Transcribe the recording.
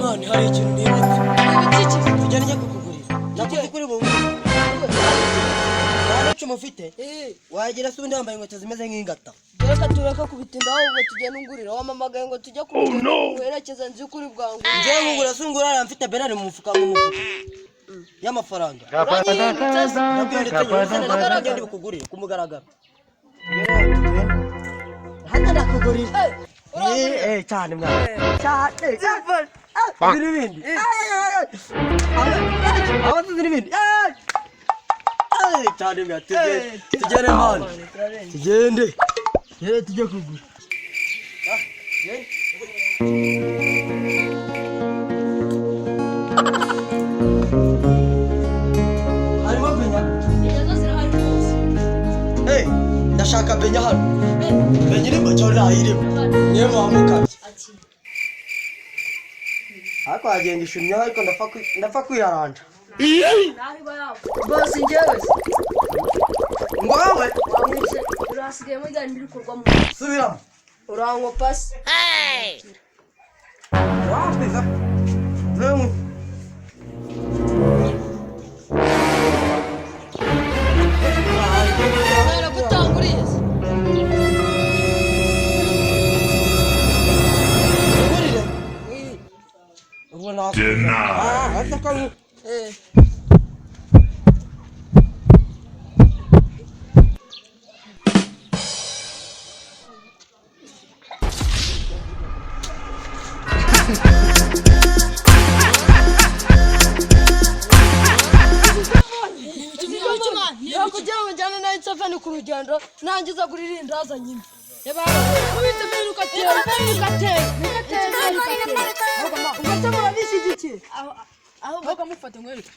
mani hari ikintu nibutse. Ibiki Tujyane njya kukugurira. Nakuze kuri bumwe. Waba icyo mufite? Wagira se ubundi wambaye inkweto zimeze nk'ingata. reka tureka kubitinda ahubwo tugenda ungurira wamamagaye ngo tujya kubigenda werekeza nzi kuri bwangu Njye ngugura sungura aramfite benari mu mufuka y'amafaranga. Nabyo ndi bukugurire ku mugaragaro. Hata ndakugurira. Cyane mwana. Cyane. Ziri bindi. Abazi ziri bindi. Cyane mwana. Tugende mwana. Tugende. Tujye kugura. Harimo benya. Ndashaka benya hano. Benya irimo cyangwa ntayirimo. Niyo mpamukabye. Ariko hagenda ishumye ariko ndapfa kwiyaranja. bose njyewe Ngo wowe wamwise urasigaye mujyana ibikorwamo subiramo. urango pasi Wapeza. Vemo. kubera gutanguriye Ugurire. Ubona. Ataka. kugira ngo njyane na Nsafani ku rugendo nangiza kuririndaza nyine yaba ubite biruka tera ugatemura n'ishigiki aho bakamufata ngwereka